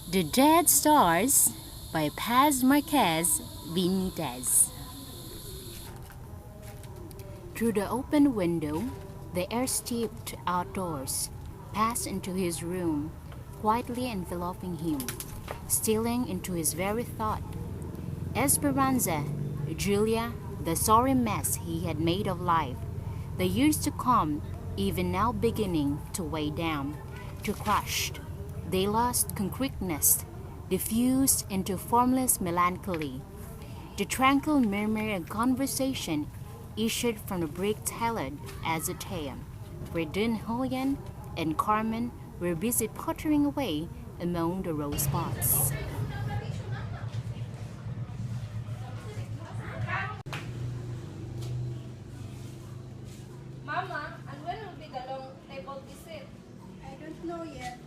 The Dead Stars by Paz Marquez Benitez. Through the open window, the air steeped outdoors, passed into his room, quietly enveloping him, stealing into his very thought. Esperanza, Julia, the sorry mess he had made of life, the years to come, even now beginning to weigh down, to crush. They lost concreteness, diffused into formless melancholy. The tranquil murmur of conversation issued from the brick-tiled azotea, where Julian and Carmen were busy pottering away among the rosebuds. Mama, and when will be the long table visit? I don't know yet.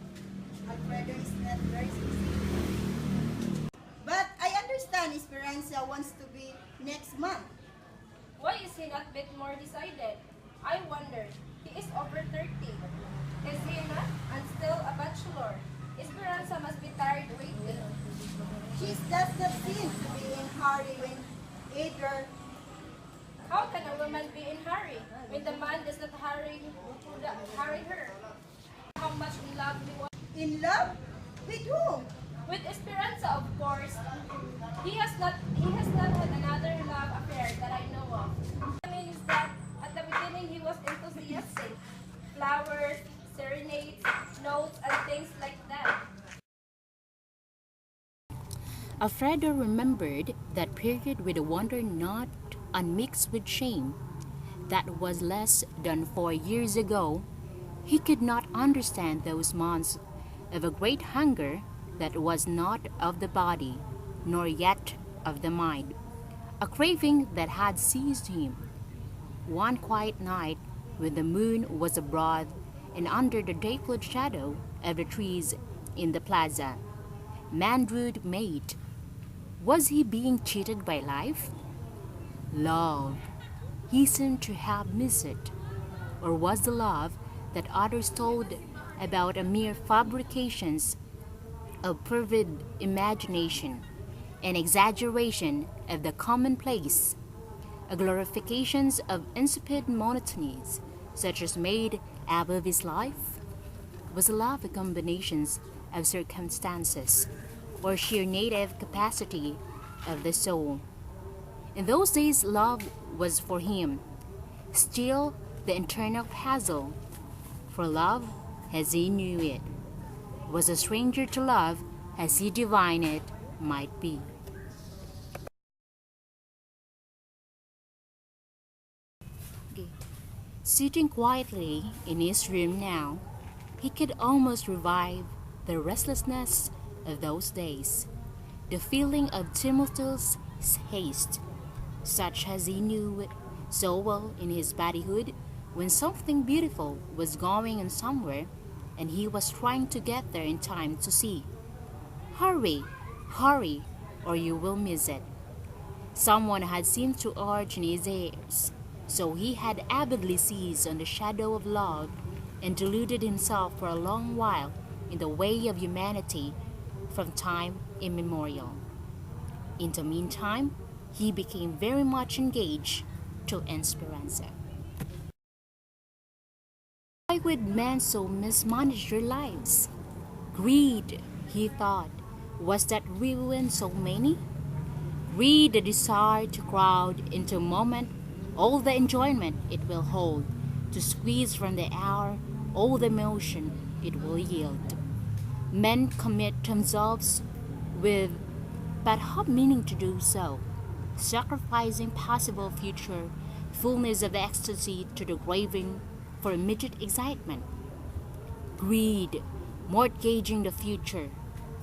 Alfredo is not very specific. But I understand Esperanza wants to be next month. Why is he not a bit more decided? I wonder. He is over 30. Is he not? And still a bachelor. Esperanza must be tired waiting. She does not seem to be in hurry when either. How can a woman be in hurry when the man does not hurry her? How much in love he was In love? With whom? with Esperanza, of course. He has not had another love affair that I know of. I mean is that at the beginning he was enthusiastic. Flowers, serenades, notes, and things like that. Alfredo remembered that period with a wonder not unmixed with shame. That was less than 4 years ago. He could not understand those months of a great hunger that was not of the body, nor yet of the mind, a craving that had seized him. One quiet night, when the moon was abroad and under the dappled shadow of the trees in the plaza, man drew mate. Was he being cheated by life? Love. He seemed to have missed it. Or was the love that others told about a mere fabrications of perverted imagination, an exaggeration of the commonplace, a glorifications of insipid monotonies, such as made out of his life? Was love a combination of circumstances, or sheer native capacity of the soul? In those days, love was for him still the internal puzzle, for love, as he knew it, was a stranger to love as he divined it might be. Sitting quietly in his room now, he could almost revive the restlessness of those days, the feeling of tumultuous haste, such as he knew it so well in his bodyhood when something beautiful was going on somewhere and he was trying to get there in time to see. Hurry, hurry, or you will miss it. Someone had seemed to urge in his ears, so he had avidly seized on the shadow of love and deluded himself for a long while in the way of humanity from time immemorial. In the meantime, he became very much engaged to Esperanza. Why would men so mismanage their lives? Greed, he thought, was that ruined so many? Greed, the desire to crowd into a moment all the enjoyment it will hold, to squeeze from the hour all the emotion it will yield. Men commit themselves with but meaning to do so, sacrificing possible future fullness of ecstasy to the craving for immediate excitement. Greed, mortgaging the future,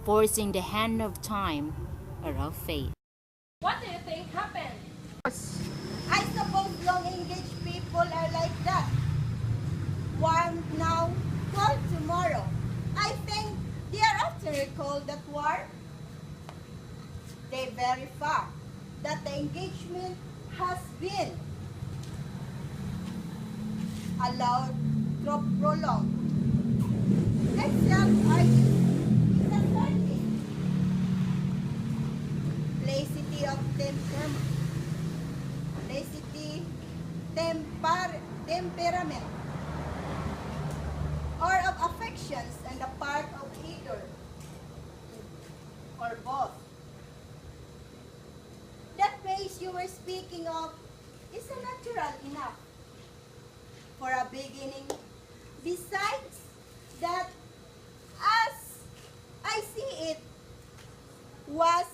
forcing the hand of time or of fate. What do you think happened? I suppose long engaged people are like that. One now, 12 tomorrow. I think they are often recalled that war. They very far that the engagement has been allowed to prolong. Except I is a were speaking of is a natural enough for a beginning. Besides that, as I see it, was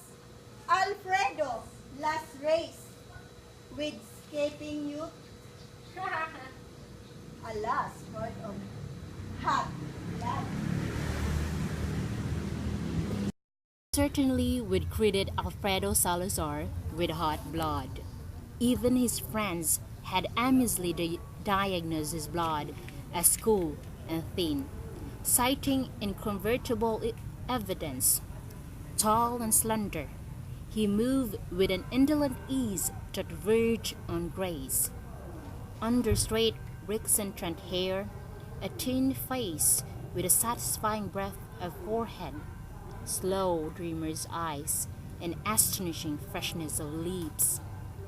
Alfredo last race with escaping youth. Alas, God of hot blood. Certainly would credit Alfredo Salazar with hot blood. Even his friends had amusingly diagnosed his blood as cool and thin, citing incontrovertible evidence. Tall and slender, he moved with an indolent ease that verged on grace. Under straight, reccentrant hair, a thin face with a satisfying breadth of forehead, slow dreamer's eyes, and astonishing freshness of lips.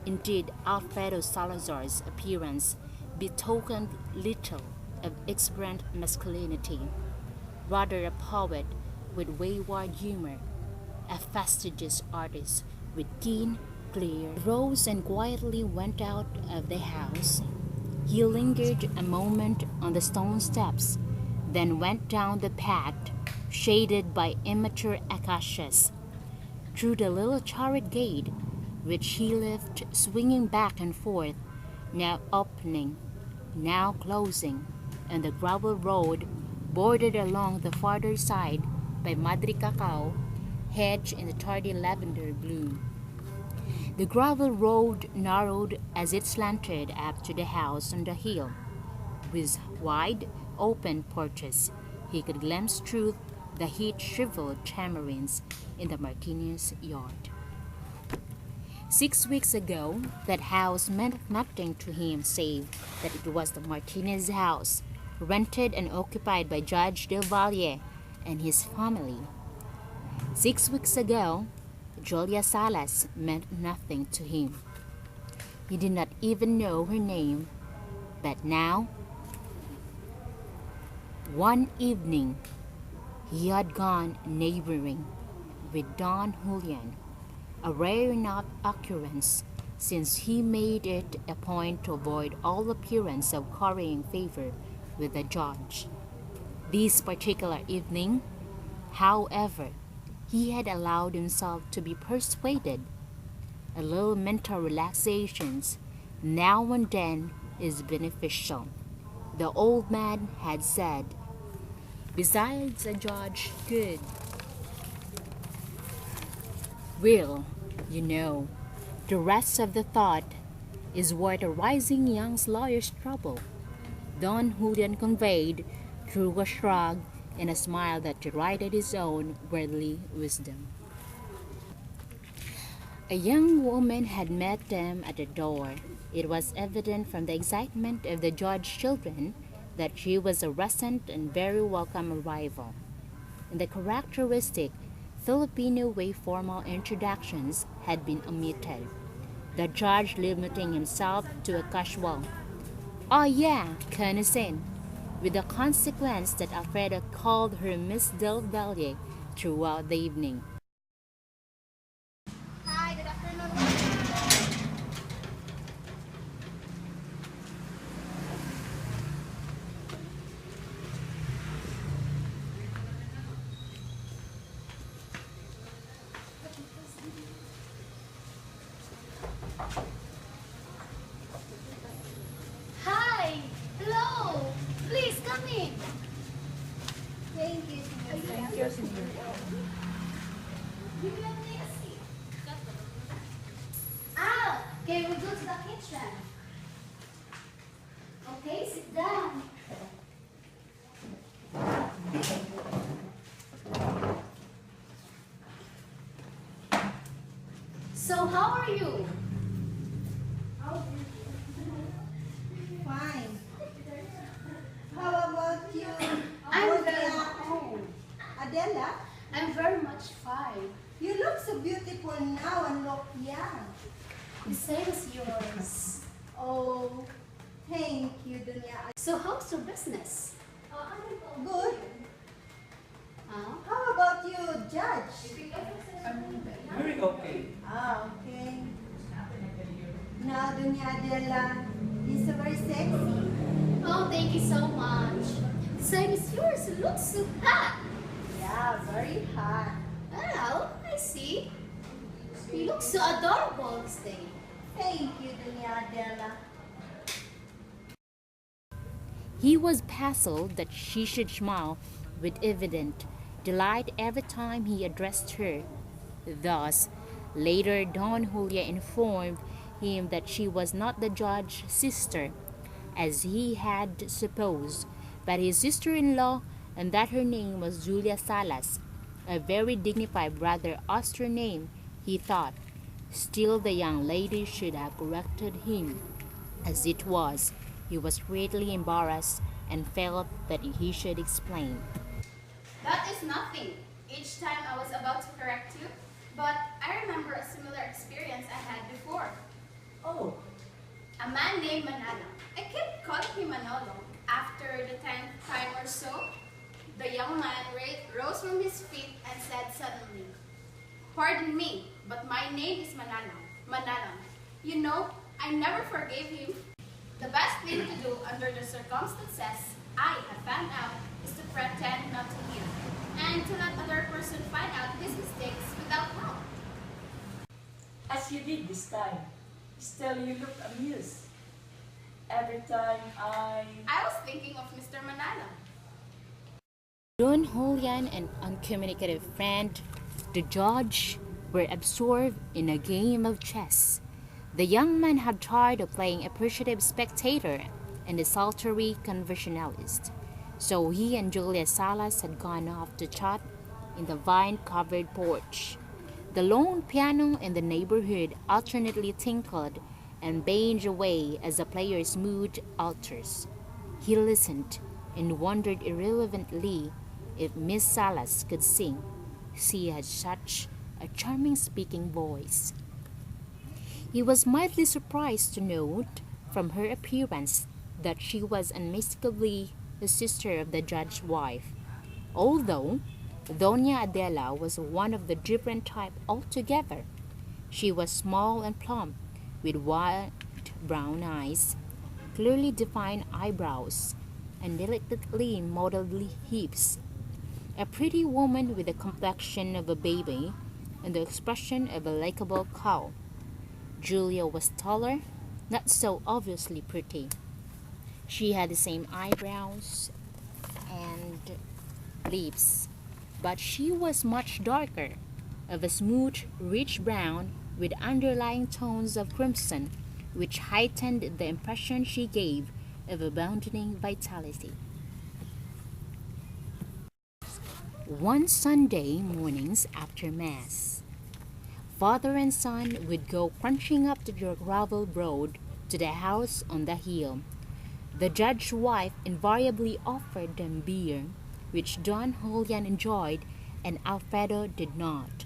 Indeed, Alfredo Salazar's appearance betokened little of exuberant masculinity, rather a poet with wayward humor, a fastidious artist with keen, clear. Rose and quietly went out of the house. He lingered a moment on the stone steps, then went down the path, shaded by immature acacias, through the little turret gate, which he left swinging back and forth, now opening, now closing, and the gravel road bordered along the farther side by Madri cacao, hedged in the tardy lavender bloom. The gravel road narrowed as it slanted up to the house on the hill. With wide open porches, he could glimpse through the heat-shriveled tamarins in the Martinez yard. 6 weeks ago, that house meant nothing to him save that it was the Martinez house, rented and occupied by Judge Del Valle and his family. 6 weeks ago, Julia Salas meant nothing to him. He did not even know her name, but now, one evening, he had gone neighboring with Don Julian, a rare enough occurrence since he made it a point to avoid all appearance of currying favor with the judge. This particular evening, however, he had allowed himself to be persuaded. A little mental relaxations now and then is beneficial, the old man had said. Besides, a judge could. Well, you know, the rest of the thought is worth a rising young lawyer's trouble, Don Julian conveyed through a shrug and a smile that derided his own worldly wisdom. A young woman had met them at the door. It was evident from the excitement of the judge's children that she was a recent and very welcome arrival. In the characteristic Filipino way formal introductions had been omitted, the judge limiting himself to a casual, "Oh yeah, Kristene," with the consequence that Alfredo called her Miss Del Valle throughout the evening. Hi, good afternoon. Hi! Hello! Please come in! Thank you. You can take a seat. Ah! Okay, we go to the kitchen. Okay, sit down. So, how are you? Fine. How about you? I'm very Julia? Adela, I'm very much fine. you look so beautiful now and look young. The same as yours. Oh, thank you, Dunya. So, how's your business? Good. Huh? How about you, Judge? Very okay. Ah, okay. Now, Doña Adela is so very sexy. Oh, thank you so much. The same as yours. It looks so hot. Yeah, very hot. Well, I see. You look so adorable this day. Thank you, Doña Adela. He was puzzled that she should smile with evident delight every time he addressed her. Thus, later Don Julia informed him that she was not the judge's sister, as he had supposed, but his sister-in-law, and that her name was Julia Salas, a very dignified, rather austere name, he thought. Still, the young lady should have corrected him. As it was, he was greatly embarrassed and felt that he should explain. That is nothing. Each time I was about to correct you, but I remember a similar experience I had before. Oh, A man named Manalo. I kept calling him Manolo. After the 10th time or so, the young man rose from his feet and said suddenly, "Pardon me, but my name is Manalo. Manalo. You know, I never forgave him. The best thing to do under the circumstances I have found out is to pretend not to hear, and to let other person find out his mistakes without help." As you did this time. Still, you look amused. Every time I was thinking of Mr. Manalo. Don Julian and uncommunicative friend, the judge, were absorbed in a game of chess. The young man had tired of playing appreciative spectator and desultory conversationalist, so he and Julia Salas had gone off to chat in the vine-covered porch. The lone piano in the neighborhood alternately tinkled and banged away as the player's mood alters. He listened and wondered irrelevantly if Miss Salas could sing. She had such a charming speaking voice. He was mildly surprised to note from her appearance that she was unmistakably the sister of the judge's wife, although Doña Adela was one of the different type altogether. She was small and plump, with wide brown eyes, clearly defined eyebrows, and delicately modeled hips. A pretty woman with the complexion of a baby and the expression of a likable cow. Julia was taller, not so obviously pretty. She had the same eyebrows and lips, but she was much darker, of a smooth, rich brown with underlying tones of crimson, which heightened the impression she gave of abounding vitality. One Sunday mornings after Mass, father and son would go crunching up the gravel road to the house on the hill. The judge's wife invariably offered them beer, which Don Julian enjoyed and Alfredo did not.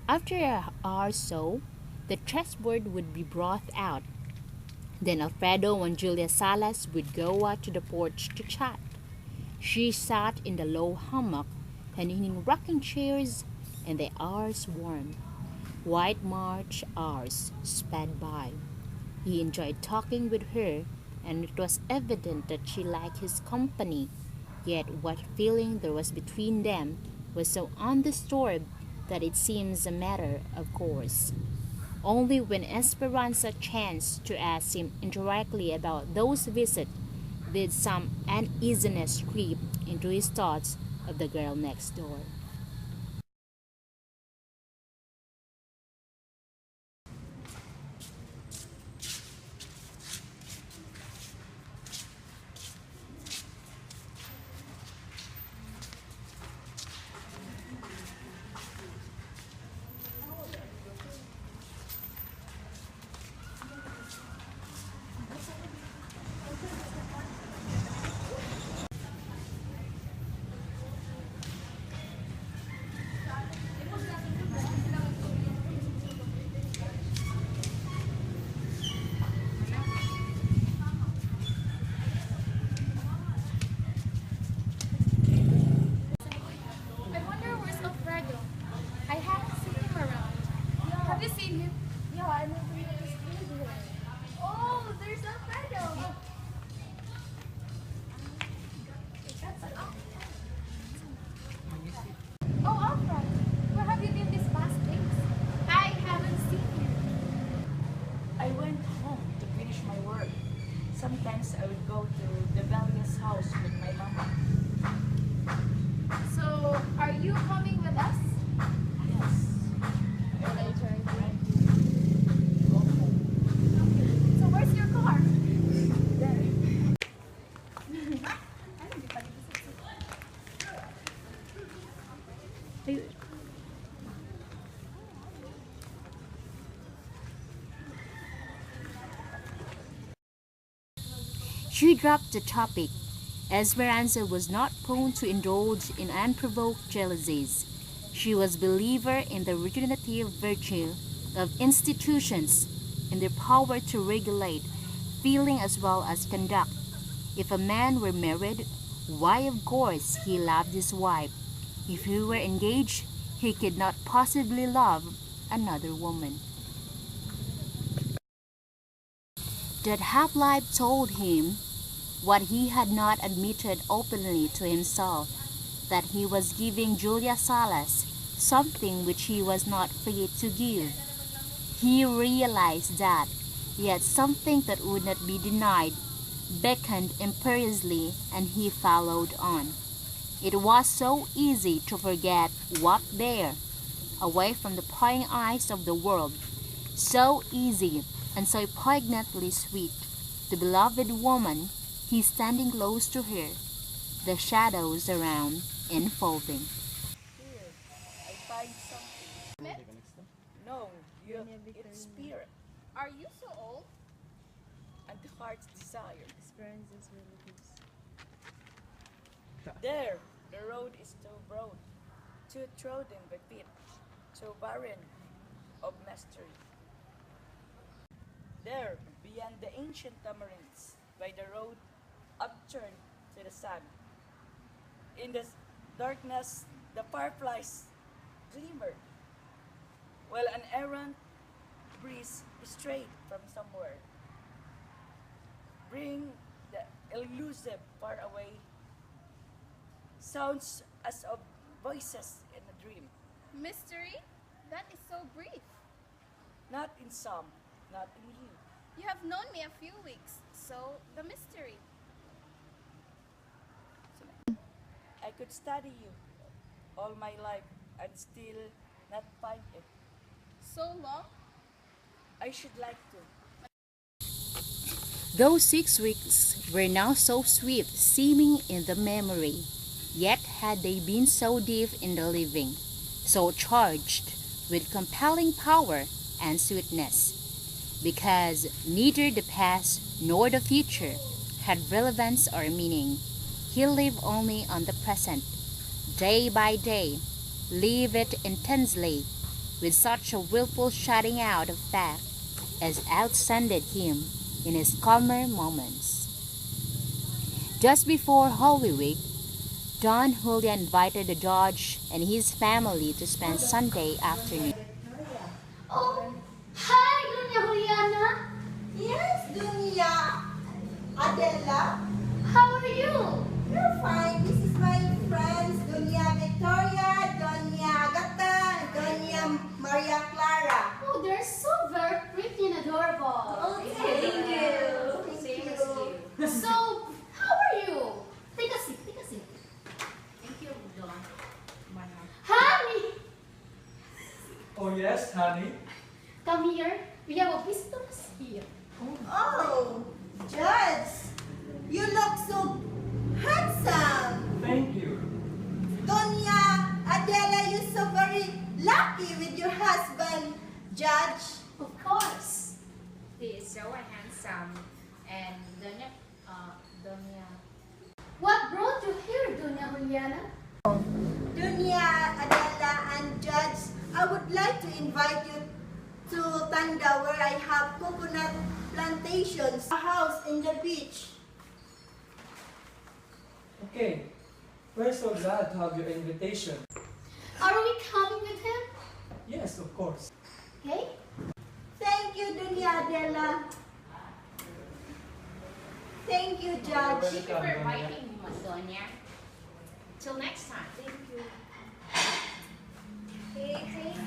After an hour or so, the chessboard would be brought out. Then Alfredo and Julia Salas would go out to the porch to chat. She sat in the low hammock and in rocking chairs, and the hours warmed. White March hours sped by. He enjoyed talking with her, and it was evident that she liked his company. Yet what feeling there was between them was so undisturbed that it seems a matter of course. Only when Esperanza chanced to ask him indirectly about those visits did some uneasiness creep into his thoughts of the girl next door. I wonder where's Alfredo. I haven't seen him around. Have you seen him? yeah, I never noticed him here. She dropped the topic. Esperanza was not prone to indulge in unprovoked jealousies. She was a believer in the regenerative virtue of institutions, in their power to regulate feeling as well as conduct. If a man were married, why of course he loved his wife. If he were engaged, he could not possibly love another woman. That half-life told him what he had not admitted openly to himself, that he was giving Julia Salas something which he was not free to give. He realized that, yet something that would not be denied beckoned imperiously, and he followed on. It was so easy to forget what there, away from the prying eyes of the world, so easy and so poignantly sweet. The beloved woman, he standing close to her, the shadows around enfolding. Here, I find something. No, it's spirit Are you so old? and the heart's desire. There, the road is too broad, too trodden by feet, too barren of mastery. There, beyond the ancient tamarins, by the road upturned to the sun. In the darkness, the fireflies glimmer, while an errant breeze strayed from somewhere. Bring the elusive far away sounds as of voices in a dream. Mystery? That is so brief. Not in some, not in you. You have known me a few weeks, so the mystery. I could study you all my life and still not find it. So long? I should like to. Those 6 weeks were now so swift seeming in the memory, yet had they been so deep in the living, so charged with compelling power and sweetness, because neither the past nor the future had relevance or meaning. He lived only on the present, day by day, live it intensely, with such a willful shutting out of fact as outstanded him in his calmer moments. Just before Holy Week, Don Julian invited the judge and his family to spend Sunday afternoon. Oh, hi, Doña Juliana. Yes, Dunya. Adela, How are you? you're fine. This is my friends, Dunya Victoria, Dunya Agata, and Dunya Maria Clara. Oh, they're so very pretty and adorable. Oh, thank you. Same as you. So, how are you? Take a seat, take a seat. Thank you, Don. Honey, Oh yes, honey. come here. We have a visitors here. Oh, Judge, you look so handsome. Thank you. Doña Adela, you're so very lucky with your husband, Judge. Of course. He is so handsome. And Doña, Doña, What brought you here, Doña Juliana? Doña Adela and Judge, I would like to invite you to Tanda where I have coconut plantations, a house in the beach. Okay. We're so glad to have your invitation. Are we coming with him? Yes, of course. Okay? Thank you, Doña Adela. Thank you, Judge. thank you for inviting me, Doña. Till next time. Thank you. Okay, thank you.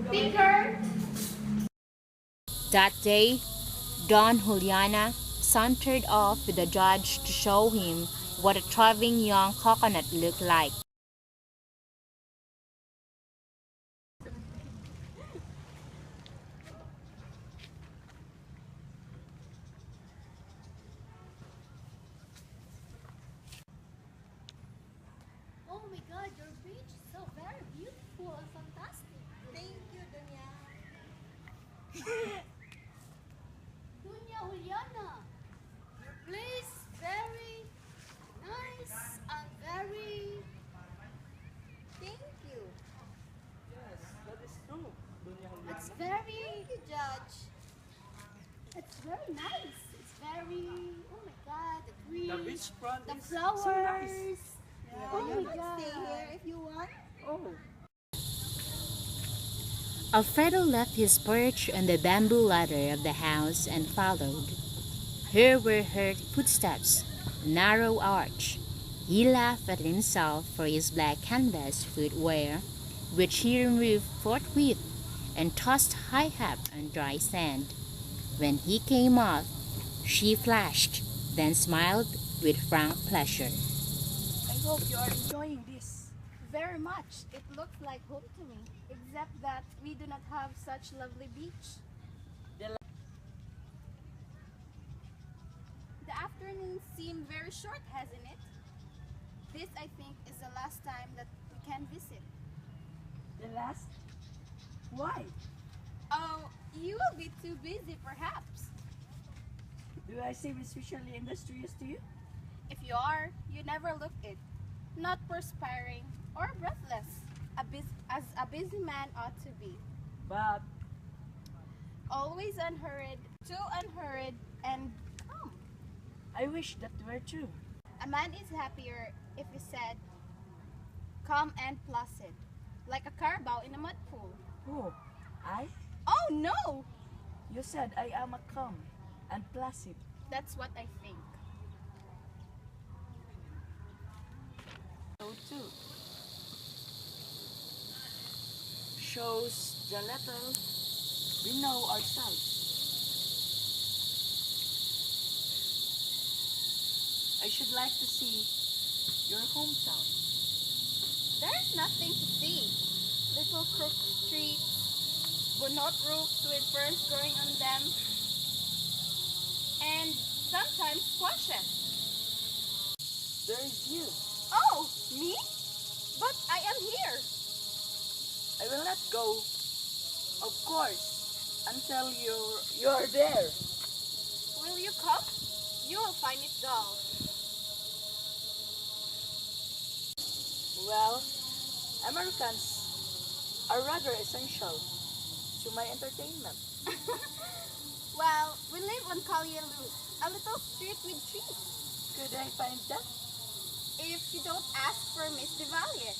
Speaker. That day, Don Juliana sauntered off with the judge to show him what a thriving young coconut looked like. Oh my God, Dunya Juliana, your place very nice and very... Thank you. Yes, that is true, Dunya It's Juliana. very... Thank you, Judge. It's very nice. It's very... Oh my God, the trees, The beachfront the is flowers. so nice. Oh You my can God. stay here if you want. Oh, Alfredo left his perch on the bamboo ladder of the house and followed. Here were her footsteps, a narrow arch. He laughed at himself for his black canvas footwear, which he removed forthwith and tossed high up on dry sand. When he came off, she flashed, then smiled with frank pleasure. I hope you are enjoying this. Very much. It looks like home to me, except that we do not have such lovely beach. The The afternoon seemed very short, hasn't it? This, I think, is the last time that we can visit. The last? Why? Oh, you will be too busy, perhaps. Do I seem especially industrious to you? If you are, you never look it. Not perspiring or breathless, as a busy man ought to be. But Always unhurried, too unhurried, and calm. I wish that were true. A man is happier if he said, calm and placid, like a carabao in a mud pool. Who? I? Oh no! You said I am a calm and placid. That's what I think. So too. Shows the little we know ourselves. I should like to see your hometown. There's nothing to see. Little crooked streets, bunot roofs with ferns growing on them, and sometimes squashes. There is you. Oh, me? But I am here. I will not go, of course, until you're there. Will you come? You will find it dull. Well, Americans are rather essential to my entertainment. Well, we live on Calle Luz, a little street with trees. Could I find that? If you don't ask for Miss de Valle.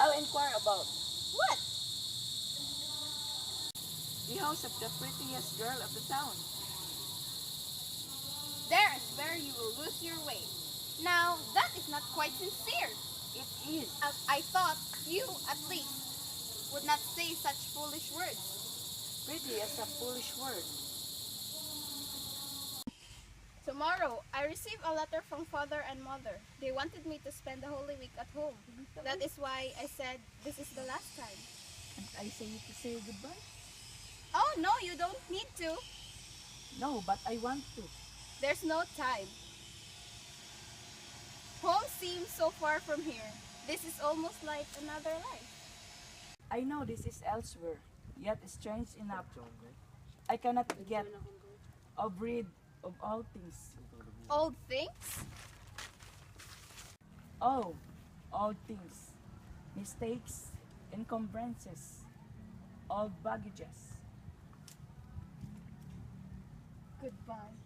I'll inquire about What? the house of the prettiest girl of the town. There is where you will lose your way. Now, that is not quite sincere. It is. As I thought you, at least, would not say such foolish words. Pretty is a foolish word. Tomorrow, I receive a letter from father and mother. They wanted me to spend the Holy Week at home. That is why I said this is the last time. And I say to say goodbye? Oh, no, you don't need to. No, but I want to. There's no time. Home seems so far from here. This is almost like another life. I know this is elsewhere, yet strange enough. I cannot get rid of all things. Old things? Oh, all things. Mistakes, encumbrances, old baggages. Goodbye.